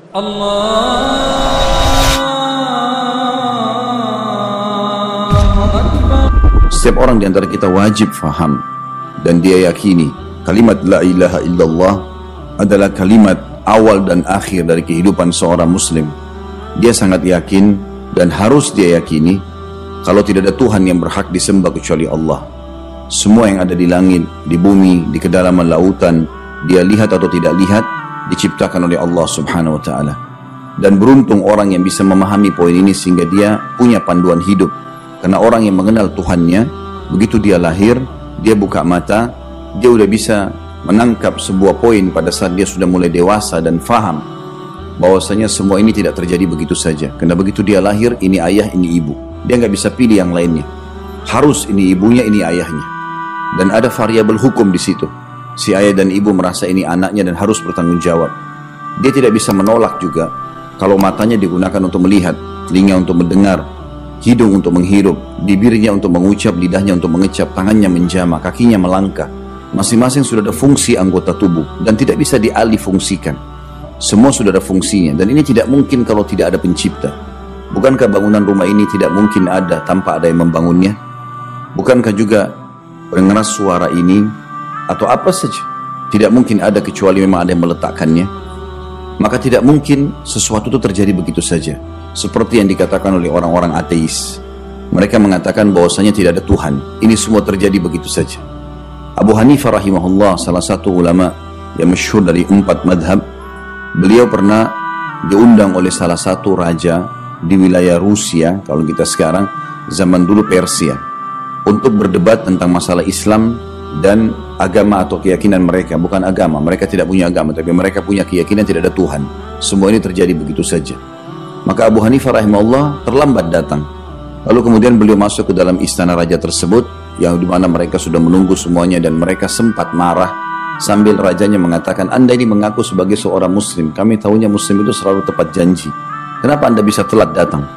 Setiap orang di antara kita wajib faham dan dia yakini kalimat la ilaha illallah adalah kalimat awal dan akhir dari kehidupan seorang muslim. Dia sangat yakin dan harus dia yakini kalau tidak ada Tuhan yang berhak disembah kecuali Allah. Semua yang ada di langit, di bumi, di kedalaman lautan, dia lihat atau tidak lihat, diciptakan oleh Allah subhanahu wa ta'ala. Dan beruntung orang yang bisa memahami poin ini sehingga dia punya panduan hidup. Karena orang yang mengenal Tuhannya, begitu dia lahir, dia buka mata, dia udah bisa menangkap sebuah poin pada saat dia sudah mulai dewasa dan faham bahwasanya semua ini tidak terjadi begitu saja. Karena begitu dia lahir, ini ayah, ini ibu. Dia nggak bisa pilih yang lainnya. Harus ini ibunya, ini ayahnya. Dan ada variabel hukum di situ. Si ayah dan ibu merasa ini anaknya dan harus bertanggung jawab. Dia tidak bisa menolak juga kalau matanya digunakan untuk melihat, telinga untuk mendengar, hidung untuk menghirup, bibirnya untuk mengucap, lidahnya untuk mengecap, tangannya menjamah, kakinya melangkah. Masing-masing sudah ada fungsi anggota tubuh dan tidak bisa dialih fungsikan. Semua sudah ada fungsinya dan ini tidak mungkin kalau tidak ada pencipta. Bukankah bangunan rumah ini tidak mungkin ada tanpa ada yang membangunnya? Bukankah juga pengeras suara ini atau apa saja tidak mungkin ada kecuali memang ada yang meletakkannya? Maka tidak mungkin sesuatu itu terjadi begitu saja. Seperti yang dikatakan oleh orang-orang ateis. Mereka mengatakan bahwasanya tidak ada Tuhan. Ini semua terjadi begitu saja. Abu Hanifah rahimahullah, salah satu ulama yang masyhur dari 4 madhab, beliau pernah diundang oleh salah satu raja di wilayah Rusia, kalau kita sekarang, zaman dulu Persia, untuk berdebat tentang masalah Islam dan agama atau keyakinan mereka. Bukan agama, mereka tidak punya agama, tapi mereka punya keyakinan tidak ada Tuhan. Semua ini terjadi begitu saja. Maka Abu Hanifah rahimahullah terlambat datang. Lalu kemudian beliau masuk ke dalam istana raja tersebut, yang dimana mereka sudah menunggu semuanya dan mereka sempat marah sambil rajanya mengatakan, Anda ini mengaku sebagai seorang muslim, kami tahunya muslim itu selalu tepat janji, kenapa Anda bisa telat datang?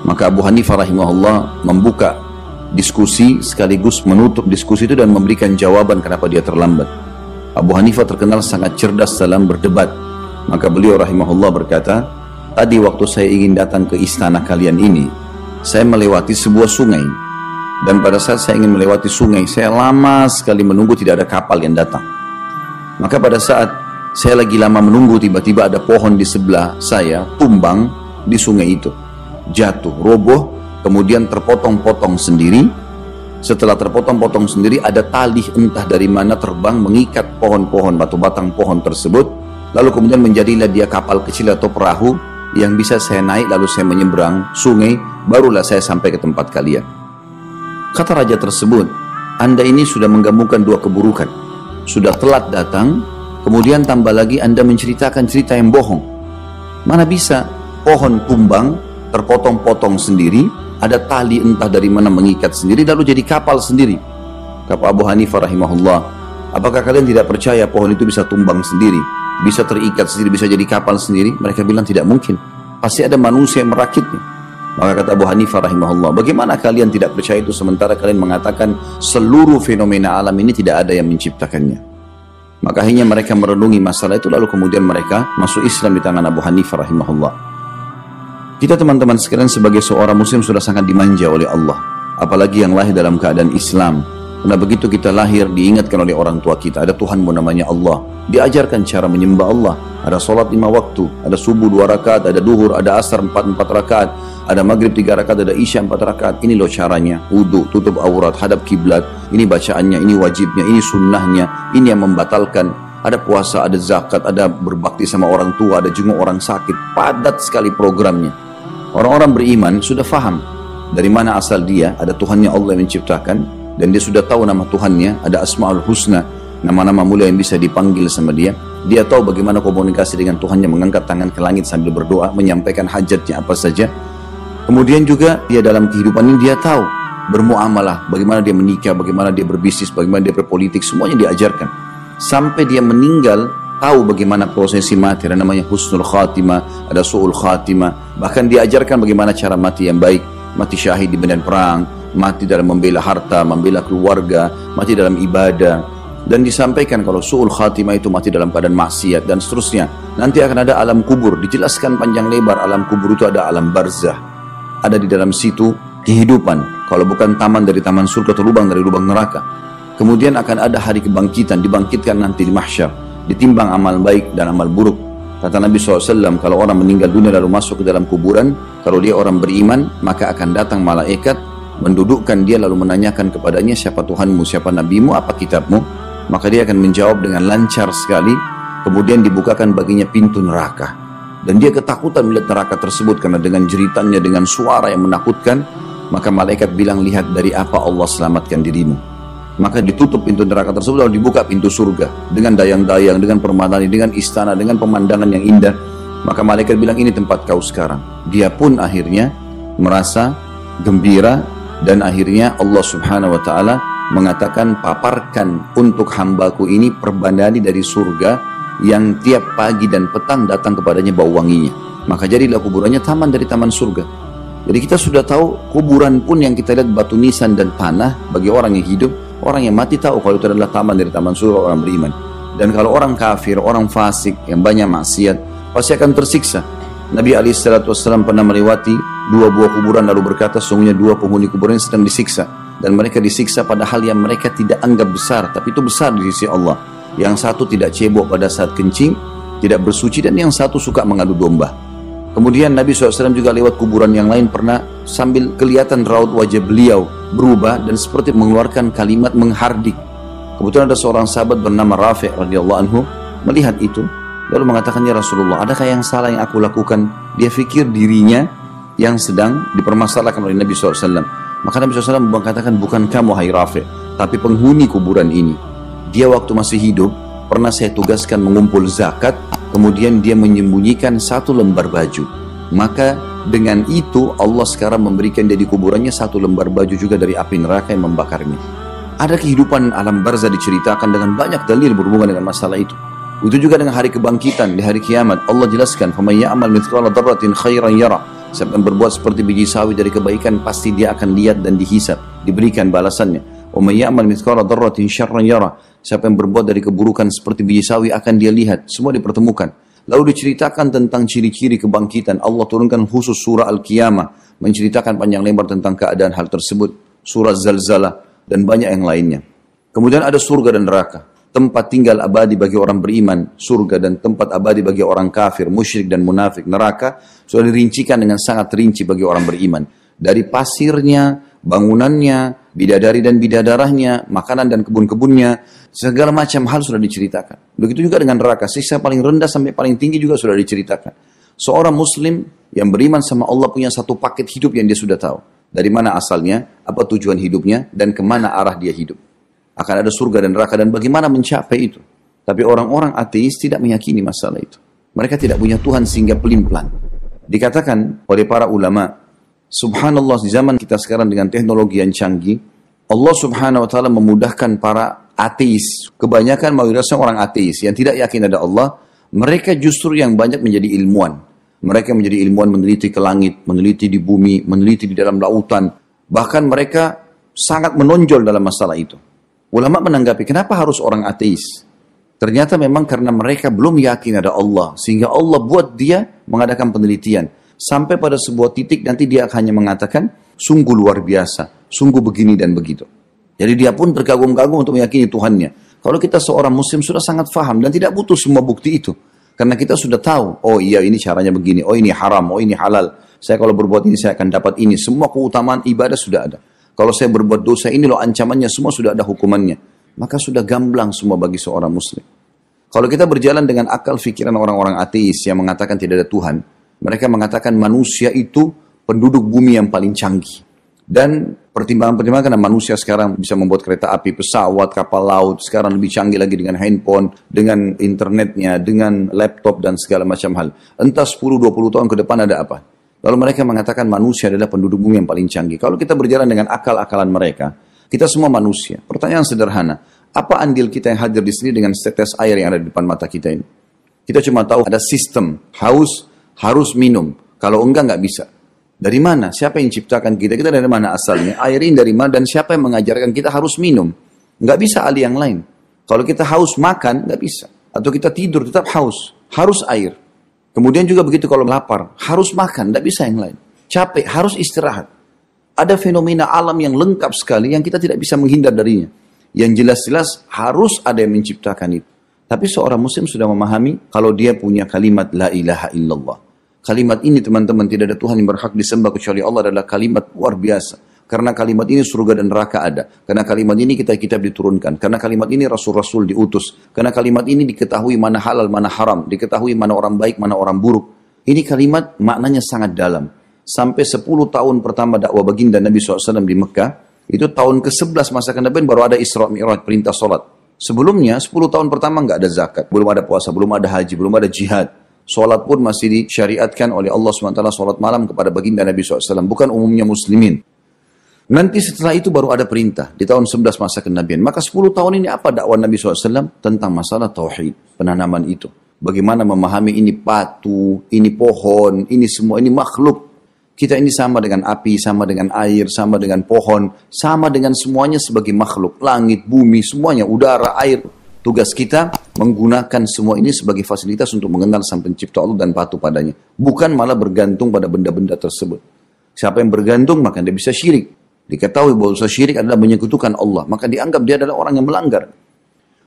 Maka Abu Hanifah rahimahullah membuka diskusi sekaligus menutup diskusi itu dan memberikan jawaban kenapa dia terlambat. Abu Hanifah terkenal sangat cerdas dalam berdebat. Maka beliau rahimahullah berkata, tadi waktu saya ingin datang ke istana kalian ini, saya melewati sebuah sungai. Dan pada saat saya ingin melewati sungai, saya lama sekali menunggu tidak ada kapal yang datang. Maka pada saat saya lagi lama menunggu, tiba-tiba ada pohon di sebelah saya tumbang di sungai itu. Jatuh, roboh, kemudian terpotong-potong sendiri. Setelah terpotong-potong sendiri, ada tali entah dari mana terbang mengikat pohon-pohon, batu batang pohon tersebut. Lalu kemudian menjadilah dia kapal kecil atau perahu yang bisa saya naik, lalu saya menyeberang sungai, barulah saya sampai ke tempat kalian. Kata raja tersebut, Anda ini sudah menggabungkan dua keburukan. Sudah telat datang, kemudian tambah lagi Anda menceritakan cerita yang bohong. Mana bisa pohon tumbang, terpotong-potong sendiri, ada tali entah dari mana mengikat sendiri, lalu jadi kapal sendiri. Kata Abu Hanifah rahimahullah, apakah kalian tidak percaya pohon itu bisa tumbang sendiri, bisa terikat sendiri, bisa jadi kapal sendiri? Mereka bilang tidak mungkin, pasti ada manusia yang merakitnya. Maka kata Abu Hanifah rahimahullah, bagaimana kalian tidak percaya itu sementara kalian mengatakan seluruh fenomena alam ini tidak ada yang menciptakannya? Maka akhirnya mereka merenungi masalah itu, lalu kemudian mereka masuk Islam di tangan Abu Hanifah rahimahullah. Kita teman-teman sekalian sebagai seorang muslim sudah sangat dimanja oleh Allah, apalagi yang lahir dalam keadaan Islam. Karena begitu kita lahir diingatkan oleh orang tua kita, ada Tuhanmu namanya Allah, diajarkan cara menyembah Allah, ada sholat 5 waktu, ada subuh 2 rakaat, ada duhur, ada asar 4 rakaat, ada maghrib 3 rakaat, ada isya 4 rakaat. Ini loh caranya, wudu, tutup aurat, hadap kiblat, ini bacaannya, ini wajibnya, ini sunnahnya, ini yang membatalkan. Ada puasa, ada zakat, ada berbakti sama orang tua, ada jenguk orang sakit, padat sekali programnya. Orang-orang beriman sudah faham dari mana asal dia, ada Tuhannya Allah yang menciptakan, dan dia sudah tahu nama Tuhannya, ada Asmaul Husna, nama-nama mulia yang bisa dipanggil sama dia. Dia tahu bagaimana komunikasi dengan Tuhannya, mengangkat tangan ke langit sambil berdoa, menyampaikan hajatnya apa saja. Kemudian juga dia dalam kehidupan ini dia tahu bermuamalah, bagaimana dia menikah, bagaimana dia berbisnis, bagaimana dia berpolitik, semuanya diajarkan. Sampai dia meninggal, tahu bagaimana prosesi mati, ada namanya husnul khatimah, ada su'ul khatimah. Bahkan diajarkan bagaimana cara mati yang baik, mati syahid di medan perang, mati dalam membela harta, membela keluarga, mati dalam ibadah. Dan disampaikan kalau su'ul khatimah itu mati dalam keadaan maksiat dan seterusnya. Nanti akan ada alam kubur, dijelaskan panjang lebar. Alam kubur itu ada alam barzah, ada di dalam situ kehidupan, kalau bukan taman dari taman surga atau lubang dari lubang neraka. Kemudian akan ada hari kebangkitan, dibangkitkan nanti di mahsyar, ditimbang amal baik dan amal buruk. Kata Nabi SAW, kalau orang meninggal dunia lalu masuk ke dalam kuburan, kalau dia orang beriman, maka akan datang malaikat mendudukkan dia lalu menanyakan kepadanya, siapa Tuhanmu, siapa Nabimu, apa kitabmu. Maka dia akan menjawab dengan lancar sekali. Kemudian dibukakan baginya pintu neraka, dan dia ketakutan melihat neraka tersebut karena dengan jeritannya, dengan suara yang menakutkan. Maka malaikat bilang, lihat dari apa Allah selamatkan dirimu. Maka ditutup pintu neraka tersebut lalu dibuka pintu surga dengan dayang-dayang, dengan permadani, dengan istana, dengan pemandangan yang indah. Maka malaikat bilang, ini tempat kau sekarang. Dia pun akhirnya merasa gembira, dan akhirnya Allah Subhanahu wa taala mengatakan, paparkan untuk hambaku ini perbandani dari surga yang tiap pagi dan petang datang kepadanya bau wanginya. Maka jadilah kuburannya taman dari taman surga. Jadi kita sudah tahu kuburan pun yang kita lihat batu nisan dan tanah, bagi orang yang hidup, orang yang mati tahu kalau itu adalah taman dari taman surga orang beriman. Dan kalau orang kafir, orang fasik yang banyak maksiat, pasti akan tersiksa. Nabi SAW pernah melewati 2 buah kuburan lalu berkata, sungguhnya 2 penghuni kuburan sedang disiksa, dan mereka disiksa pada hal yang mereka tidak anggap besar, tapi itu besar di sisi Allah. Yang satu tidak cebok pada saat kencing, tidak bersuci, dan yang satu suka mengadu domba. Kemudian Nabi SAW juga lewat kuburan yang lain pernah sambil kelihatan raut wajah beliau berubah dan seperti mengeluarkan kalimat menghardik. Kebetulan ada seorang sahabat bernama Rafi' radhiyallahu anhu melihat itu, lalu mengatakan, ya Rasulullah, adakah yang salah yang aku lakukan? Dia fikir dirinya yang sedang dipermasalahkan oleh Nabi SAW. Maka Nabi SAW mengatakan, bukan kamu hai Rafi', tapi penghuni kuburan ini. Dia waktu masih hidup pernah saya tugaskan mengumpul zakat, kemudian dia menyembunyikan 1 lembar baju. Maka dengan itu Allah sekarang memberikan dia di kuburannya 1 lembar baju juga dari api neraka yang membakarnya. Ada kehidupan alam barzah diceritakan dengan banyak dalil berhubungan dengan masalah itu. Itu juga dengan hari kebangkitan di hari kiamat. Allah jelaskan, "Faman ya'mal mithqala dzarratin khairan yara." Siapa yang berbuat seperti biji sawi dari kebaikan, pasti dia akan lihat dan dihisab, diberikan balasannya. "Wa man ya'mal mithqala dzarratin syarran yara." Siapa yang berbuat dari keburukan seperti biji sawi akan dia lihat, semua dipertemukan. Lalu diceritakan tentang ciri-ciri kebangkitan. Allah turunkan khusus surah Al-Qiyamah, menceritakan panjang lebar tentang keadaan hal tersebut. Surah Zalzalah dan banyak yang lainnya. Kemudian ada surga dan neraka, tempat tinggal abadi bagi orang beriman. Surga dan tempat abadi bagi orang kafir, musyrik dan munafik. Neraka sudah dirincikan dengan sangat rinci bagi orang beriman. Dari pasirnya, bangunannya, bidadari dan bidadarahnya, makanan dan kebun-kebunnya, segala macam hal sudah diceritakan. Begitu juga dengan neraka, siksa paling rendah sampai paling tinggi juga sudah diceritakan. Seorang muslim yang beriman sama Allah punya satu paket hidup yang dia sudah tahu. Dari mana asalnya, apa tujuan hidupnya, dan kemana arah dia hidup. Akan ada surga dan neraka dan bagaimana mencapai itu. Tapi orang-orang ateis tidak meyakini masalah itu. Mereka tidak punya Tuhan sehingga pelin-pelan. Dikatakan oleh para ulama, subhanallah, di zaman kita sekarang dengan teknologi yang canggih, Allah Subhanahu wa taala memudahkan para ateis. Kebanyakan mayoritasnya orang ateis yang tidak yakin ada Allah, mereka justru yang banyak menjadi ilmuwan. Mereka menjadi ilmuwan, meneliti ke langit, meneliti di bumi, meneliti di dalam lautan. Bahkan mereka sangat menonjol dalam masalah itu. Ulama menanggapi, kenapa harus orang ateis? Ternyata memang karena mereka belum yakin ada Allah, sehingga Allah buat dia mengadakan penelitian. Sampai pada sebuah titik nanti dia hanya mengatakan, sungguh luar biasa, sungguh begini dan begitu. Jadi dia pun terkagum-kagum untuk meyakini Tuhannya. Kalau kita seorang muslim sudah sangat faham dan tidak butuh semua bukti itu. Karena kita sudah tahu, oh iya ini caranya begini, oh ini haram, oh ini halal. Saya kalau berbuat ini saya akan dapat ini. Semua keutamaan ibadah sudah ada. Kalau saya berbuat dosa ini loh ancamannya, semua sudah ada hukumannya. Maka sudah gamblang semua bagi seorang muslim. Kalau kita berjalan dengan akal fikiran orang-orang ateis yang mengatakan tidak ada Tuhan, mereka mengatakan manusia itu penduduk bumi yang paling canggih. Dan pertimbangan-pertimbangan karena manusia sekarang bisa membuat kereta api, pesawat, kapal laut, sekarang lebih canggih lagi dengan handphone, dengan internetnya, dengan laptop dan segala macam hal. Entah 10-20 tahun ke depan ada apa. Lalu mereka mengatakan manusia adalah penduduk bumi yang paling canggih. Kalau kita berjalan dengan akal-akalan mereka, kita semua manusia. Pertanyaan sederhana, apa andil kita yang hadir di sini dengan setetes air yang ada di depan mata kita ini? Kita cuma tahu ada sistem, haus, harus minum. Kalau enggak bisa. Dari mana? Siapa yang ciptakan kita? Kita dari mana asalnya? Air ini dari mana? Dan siapa yang mengajarkan kita harus minum? Enggak bisa ahli yang lain. Kalau kita haus makan, enggak bisa. Atau kita tidur tetap haus. harus air. Kemudian juga begitu kalau lapar, harus makan, tidak bisa yang lain. Capek, harus istirahat. Ada fenomena alam yang lengkap sekali yang kita tidak bisa menghindar darinya. Yang jelas-jelas harus ada yang menciptakan itu. Tapi seorang muslim sudah memahami kalau dia punya kalimat la ilaha illallah. Kalimat ini teman-teman, tidak ada Tuhan yang berhak disembah kecuali Allah, adalah kalimat luar biasa. Karena kalimat ini surga dan neraka ada. Karena kalimat ini kitab-kitab diturunkan. Karena kalimat ini rasul-rasul diutus. Karena kalimat ini diketahui mana halal, mana haram. Diketahui mana orang baik, mana orang buruk. Ini kalimat maknanya sangat dalam. Sampai 10 tahun pertama dakwah baginda Nabi SAW di Mekah, itu tahun ke-11 masa kenabian baru ada Isra Mi'raj, perintah sholat. Sebelumnya 10 tahun pertama nggak ada zakat, belum ada puasa, belum ada haji, belum ada jihad. Sholat pun masih disyariatkan oleh Allah SWT, sholat malam kepada baginda Nabi SAW, bukan umumnya muslimin. Nanti setelah itu baru ada perintah di tahun 11 masa kenabian. Maka 10 tahun ini apa dakwah Nabi SAW? Tentang masalah tauhid, penanaman itu. Bagaimana memahami ini batu, ini pohon, ini semua, ini makhluk. Kita ini sama dengan api, sama dengan air, sama dengan pohon, sama dengan semuanya sebagai makhluk. Langit, bumi, semuanya, udara, air. Tugas kita menggunakan semua ini sebagai fasilitas untuk mengenal Sang Pencipta Allah dan patuh padanya. Bukan malah bergantung pada benda-benda tersebut. Siapa yang bergantung maka dia bisa syirik. Diketahui bahwa dosa syirik adalah menyekutukan Allah, maka dianggap dia adalah orang yang melanggar.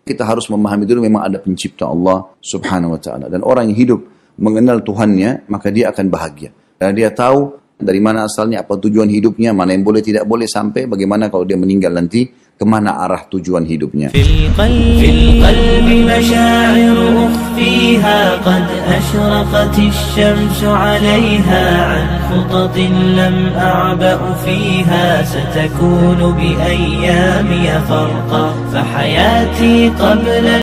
Kita harus memahami dulu memang ada pencipta Allah subhanahu wa ta'ala. Dan orang yang hidup mengenal Tuhannya, maka dia akan bahagia. Karena dia tahu dari mana asalnya, apa tujuan hidupnya, mana yang boleh tidak boleh, sampai bagaimana kalau dia meninggal nanti, kemana arah tujuan hidupnya. Fil qalbi masyaa'ir ukhfiha qad ashraqat asy-syamsu 'alayha 'an khutatin lam a'ba'u fiha satakunu bi ayyami farqa fa hayati qabla